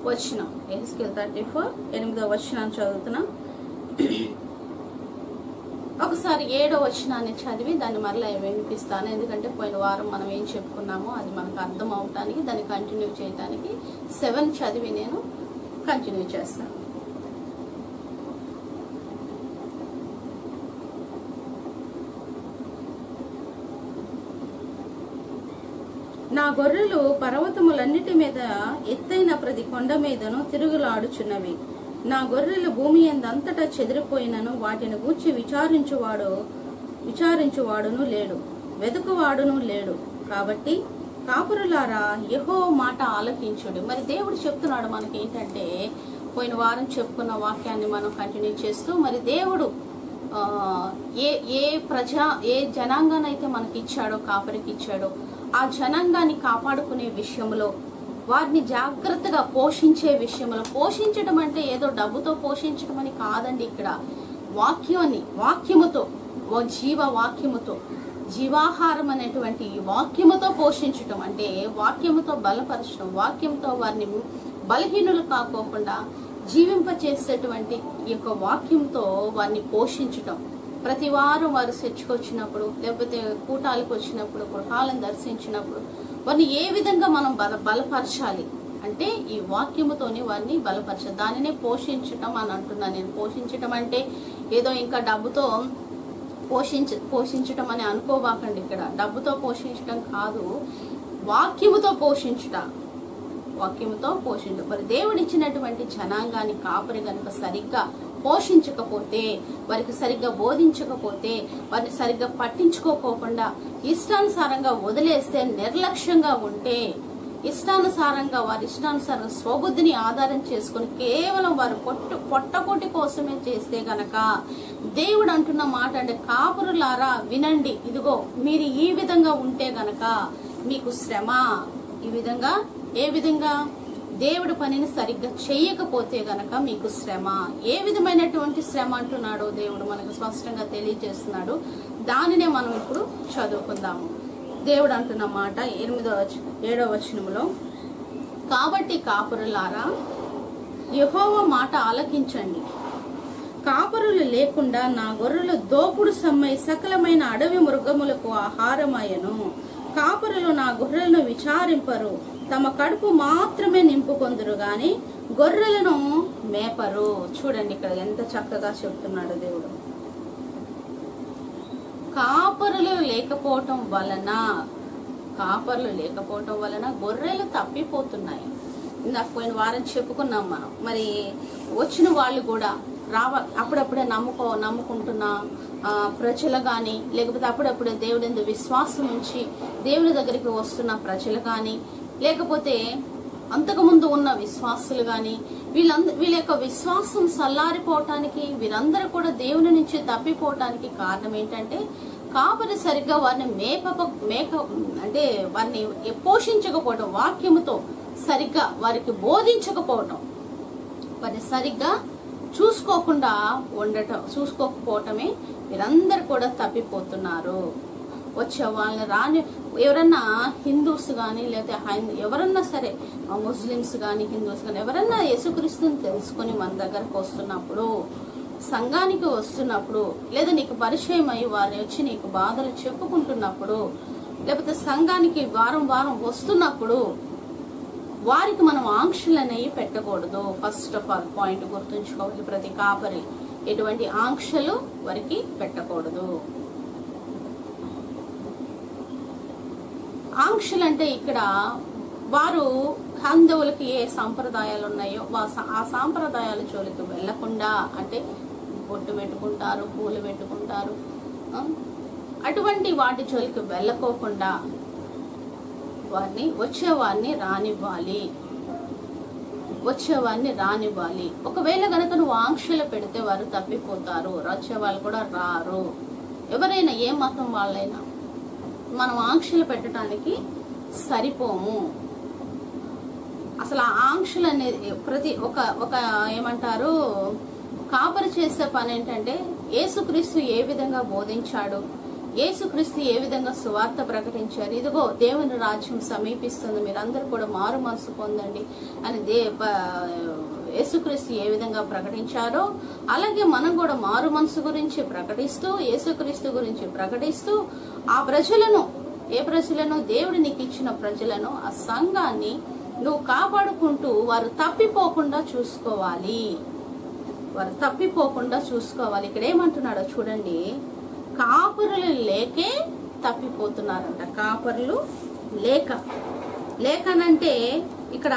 వచనం. యెహెజ్కేలు 34 8వ వచనాన్ని చదువుతున్నాం. ఒకసారి 7వ వచనాన్ని చదివి దాన్ని మరలా వినిపిస్తాను. ఎందుకంటే పోయిన వారం మనం ఏం చెప్పుకున్నామో అది మనకు అర్థం అవటానికి, దాన్ని కంటిన్యూ చేయడానికి 7 చదివి నేను కంటిన్యూ చేస్తాను. నా గొర్రెలు పర్వతములన్నిటి మీద ఎత్తైన ప్రతి కొండ మీదను తిరుగులాడుచున్నవి. నా గొర్రెలు భూమి అంతటా చెదిరిపోయినను వాటిని గూర్చి విచారించువాడును లేడు, వెతుకువాడును లేడు. కాబట్టి కాపురులారా యెహోవా మాట ఆలకించుడి. మరి దేవుడు చెప్తున్నాడు మనకి ఏంటంటే, పోయిన వారం చెప్పుకున్న వాక్యాన్ని మనం కంటిన్యూ చేస్తూ, మరి దేవుడు ఏ జనాంగానైతే మనకి ఇచ్చాడో, కాపరికి ఇచ్చాడో, ఆ జనాంగాన్ని కాపాడుకునే విషయంలో, వారిని జాగ్రత్తగా పోషించే విషయంలో, పోషించడం అంటే ఏదో డబ్బుతో పోషించడం అని కాదండి. ఇక్కడ వాక్యముతో, జీవవాక్యముతో, జీవాహారం అనేటువంటి వాక్యముతో పోషించటం అంటే వాక్యముతో బలపరచడం, వాక్యంతో వారిని బలహీనులు కాకోకుండా జీవింపచేసేటువంటి ఈ యొక్క వాక్యంతో వారిని పోషించటం. ప్రతి వారం వారు చర్చికి వచ్చినప్పుడు, లేకపోతే కూటాలకు వచ్చినప్పుడు, గృహాలను దర్శించినప్పుడు వారిని ఏ విధంగా మనం బలపరచాలి అంటే ఈ వాక్యముతోనే వారిని బలపరచాలి. దానినే పోషించటం అని అంటున్నాను నేను. పోషించటం అంటే ఏదో ఇంకా డబ్బుతో పోషించటం అని అనుకోబాకండి. ఇక్కడ డబ్బుతో పోషించటం కాదు, వాక్యముతో పోషించటం. మరి దేవుడిచ్చినటువంటి జనాంగాన్ని కాపరి గనుక సరిగ్గా పోషించకపోతే, వారికి సరిగ్గా బోధించకపోతే, వారిని సరిగ్గా పట్టించుకోకుండా ఇష్టానుసారంగా వదిలేస్తే, నిర్లక్ష్యంగా ఉంటే, వారి ఇష్టానుసారంగా స్వబుద్ధిని ఆధారం చేసుకుని కేవలం వారు పొట్టకోటి కోసమే చేస్తే గనక, దేవుడు అంటున్న మాట అంటే, కాపురులారా వినండి, ఇదిగో మీరు ఈ విధంగా ఉంటే గనక మీకు శ్రమ. ఏ విధంగా దేవుడి పనిని సరిగ్గా చేయకపోతే గనక మీకు శ్రమ. ఏ విధమైనటువంటి శ్రమ అంటున్నాడో దేవుడు మనకు స్పష్టంగా తెలియజేస్తున్నాడు. దానినే మనం ఇప్పుడు చదువుకుందాము. దేవుడు అంటున్న మాట 7వ వచనంలో, కాబట్టి కాపురులారా యెహోవా మాట ఆలకించండి. కాపురులు లేకుండా నా గొర్రెలు దోపుడు సమ్మై సకలమైన అడవి మృగములకు ఆహారమయ్యను. కాపురులు నా గొర్రెలను విచారింపరు, తమ కడుపు మాత్రమే నింపుకొందురు గాని గొర్రెలను మేపరు. చూడండి ఇక్కడ ఎంత చక్కగా చెప్తున్నాడు దేవుడు. కాపరులు లేకపోవటం వలన గొర్రెలు తప్పిపోతున్నాయి. ఇందాక పోయిన వారం చెప్పుకున్నాం మనం. మరి వచ్చిన వాళ్ళు కూడా అప్పుడప్పుడే నమ్ముకుంటున్న ప్రజలు కానీ, లేకపోతే అప్పుడప్పుడే దేవుడి యందు విశ్వాసం ఉంచి దేవుని దగ్గరికి వస్తున్న ప్రజలు కానీ, లేకపోతే అంతకుముందు ఉన్న విశ్వాసులు గాని, వీళ్ళ యొక్క విశ్వాసం సల్లారిపోవటానికి, వీరందరూ కూడా దేవుని నుంచి తప్పిపోవటానికి కారణం ఏంటంటే, కాపరి సరిగ్గా వారిని అంటే వారిని పోషించకపోవటం, వాక్యముతో సరిగ్గా వారికి బోధించకపోవటం, వారిని సరిగ్గా చూసుకోకపోవటమే వీరందరూ కూడా తప్పిపోతున్నారు. వచ్చే వాళ్ళని ఎవరన్నా హిందూస్ కానీ, లేకపోతే ఎవరన్నా సరే ముస్లిమ్స్ కానీ, హిందూస్ కానీ, ఎవరన్నా యేసుక్రీస్తుని తెలుసుకుని మన దగ్గరకు వస్తున్నప్పుడు, సంఘానికి వస్తున్నప్పుడు, లేదా నీకు పరిచయం అయ్యి వారిని వచ్చి నీకు బాధలు చెప్పుకుంటున్నప్పుడు, లేకపోతే సంఘానికి వారం వస్తున్నప్పుడు వారికి మనం ఆంక్షలు అనేవి పెట్టకూడదు. ఫస్ట్ ఆఫ్ ఆల్ పాయింట్ గుర్తుంచుకోవాలి. ప్రతి కాపరి ఎటువంటి ఆంక్షలు వారికి పెట్టకూడదు. ఆంక్షలు అంటే ఇక్కడ వారు హందవులకి ఏ సాంప్రదాయాలు ఉన్నాయో ఆ సాంప్రదాయాల జోలికి వెళ్లకుండా, అంటే బొట్టు పెట్టుకుంటారు, పూలు పెట్టుకుంటారు, అటువంటి వాటి జోలికి వెళ్ళకోకుండా వచ్చేవారిని రానివ్వాలి. ఒకవేళ గనక నువ్వు ఆంక్షలు పెడితే వారు తప్పిపోతారు, వచ్చేవాళ్ళు కూడా రారు. ఎవరైనా ఏ మతం వాళ్ళైనా మనం ఆంక్షలు పెట్టడానికి సరిపోము. అసలు ఆ ఆంక్షలు అనేది ప్రతి ఒక ఏమంటారు, కాపరి చేసే పని ఏంటంటే యేసుక్రీస్తు ఏ విధంగా బోధించాడు, యేసుక్రీస్తు ఏ విధంగా సువార్త ప్రకటించారు, ఇదిగో దేవుని రాజ్యం సమీపిస్తుంది, మీరందరూ కూడా మారు మనసు పొందండి అని యేసుక్రీస్తు ఏ విధంగా ప్రకటించారో అలాగే మనం కూడా మారు మనసు గురించి ప్రకటిస్తూ యేసుక్రీస్తు గురించి ప్రకటిస్తూ ఆ ప్రజలను, ఏ ప్రజలను, దేవుడు నీకు ఇచ్చిన ప్రజలను, ఆ సంఘాన్ని నువ్వు కాపాడుకుంటూ వారు తప్పిపోకుండా చూసుకోవాలి. వారు తప్పిపోకుండా చూసుకోవాలి. ఇక్కడ ఏమంటున్నాడో చూడండి, కాపరులు లేకే తప్పిపోతున్నారంట. కాపరులు లేకనంటే ఇక్కడ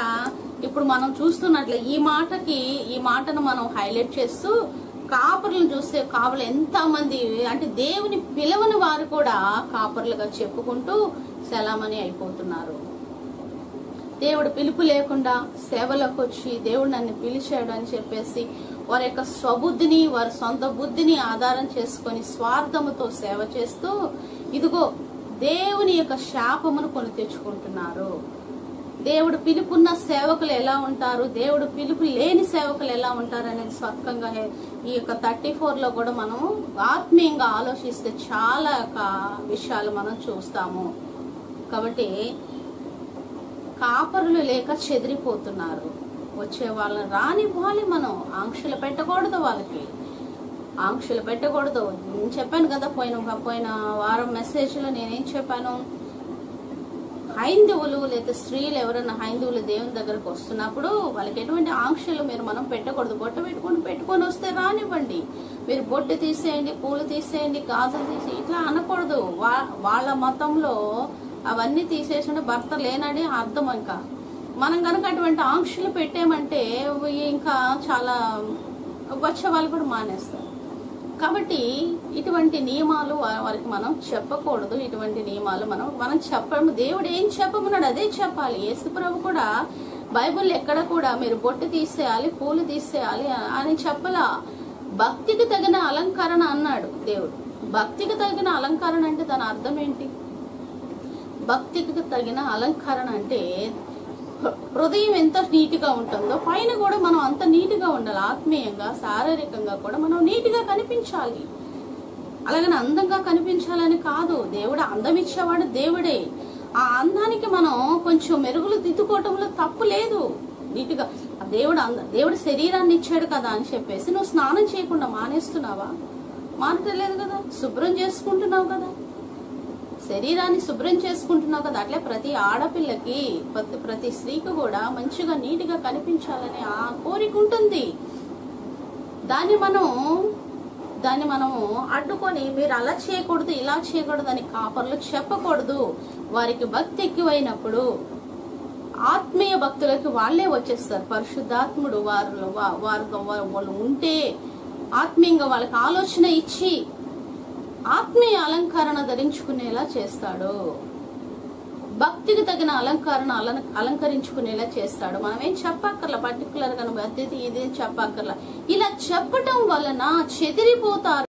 ఇప్పుడు మనం చూస్తున్నట్లే ఈ మాటను మనం హైలైట్ చేస్తూ కాపరులను చూస్తే కాపరులు ఎంత మంది అంటే దేవుని పిలవని వారు కూడా కాపరులుగా చెప్పుకుంటూ సెలామణి అయిపోతున్నారు. దేవుడు పిలుపు లేకుండా సేవలోకి వచ్చి దేవుడు నన్ను పిలిచాడు అని చెప్పేసి వారి యొక్క స్వబుద్ధిని, వారి సొంత బుద్ధిని ఆధారం చేసుకొని స్వార్థముతో సేవ చేస్తూ ఇదిగో దేవుని యొక్క శాపమును కొని తెచ్చుకుంటున్నారు. దేవుడు పిలుపున్న సేవకులు ఎలా ఉంటారు, దేవుడు పిలుపు లేని సేవకులు ఎలా ఉంటారు అనేది స్పష్టంగా ఈ యొక్క 34లో కూడా మనం ఆత్మీయంగా ఆలోచిస్తే చాలా విషయాలు మనం చూస్తాము. కాబట్టి కాపరులు లేక చెదిరిపోతున్నారు. వచ్చే వాళ్ళని రానివ్వాలి, మనం ఆంక్షలు పెట్టకూడదు, వాళ్ళకి ఆంక్షలు పెట్టకూడదు. నేను చెప్పాను కదా పోయిన వారం మెసేజ్లో నేనేం చెప్పాను, హైందవులు లేదా స్త్రీలు ఎవరైనా హైందవులు దేవుని దగ్గరకు వస్తున్నప్పుడు వాళ్ళకి ఎటువంటి ఆంక్షలు మనం పెట్టకూడదు. బొట్టు పెట్టుకొని వస్తే రానివ్వండి, మీరు బొట్టు తీసేయండి, పూలు తీసేయండి, గాజులు తీసేయండి ఇట్లా అనకూడదు. వాళ్ళ మతంలో అవన్నీ తీసేసిన భర్త లేనని అర్థం. ఇంకా మనం కనుక అటువంటి ఆంక్షలు పెట్టామంటే ఇంకా చాలా వచ్చే వాళ్ళు కూడా మానేస్తారు. కాబట్టి ఇటువంటి నియమాలు వారికి మనం చెప్పకూడదు. ఇటువంటి నియమాలు మనం చెప్పము. దేవుడు ఏం చెప్పమన్నాడు అదే చెప్పాలి. యేసుప్రభు కూడా బైబిల్ ఎక్కడ కూడా మీరు బొట్టు తీసేయాలి, పూలు తీసేయాలి అని చెప్పలా. భక్తికి తగిన అలంకరణ అన్నాడు దేవుడు. భక్తికి తగిన అలంకరణ అంటే దాని అర్థం ఏంటి? భక్తికి తగిన అలంకరణ అంటే హృదయం ఎంత నీట్గా ఉంటుందో పైన కూడా మనం అంత నీట్గా ఉండాలి. ఆత్మీయంగా, శారీరకంగా కూడా మనం నీట్గా కనిపించాలి. అలాగని అందంగా కనిపించాలని కాదు. దేవుడు అందం ఇచ్చేవాడు దేవుడే. ఆ అందానికి మనం కొంచెం మెరుగులు దిద్దుకోవటంలో తప్పు లేదు. నీట్గా దేవుడు శరీరాన్ని ఇచ్చాడు కదా అని చెప్పేసి నువ్వు స్నానం చేయకుండా మానేస్తున్నావా? మానట్లేదు కదా, శుభ్రం చేసుకుంటున్నావు కదా, శరీరాన్ని శుభ్రం చేసుకుంటున్నావు కదా. అట్లే ప్రతి ఆడపిల్లకి, ప్రతి స్త్రీకి కూడా మంచిగా నీట్గా కనిపించాలని ఆ కోరిక ఉంటుంది. దాన్ని మనము అడ్డుకొని మీరు అలా చేయకూడదు, ఇలా చేయకూడదు అని కాపర్లు చెప్పకూడదు. వారికి భక్తి ఎక్కువైనప్పుడు ఆత్మీయ భక్తులకి వాళ్లే వచ్చేస్తారు. పరిశుద్ధాత్ముడు వాళ్ళు ఉంటే ఆత్మీయంగా వాళ్ళకి ఆలోచన ఇచ్చి ఆత్మీయ అలంకరణ ధరించుకునేలా చేస్తాడు. భక్తికి తగిన అలంకరించుకునేలా చేస్తాడు. మనం ఏం చెప్పక్కర్లా, పర్టికులర్ గా అతిథి ఇదేం చెప్పక్కర్లా. ఇలా చెప్పటం వలన చెదిరిపోతారు.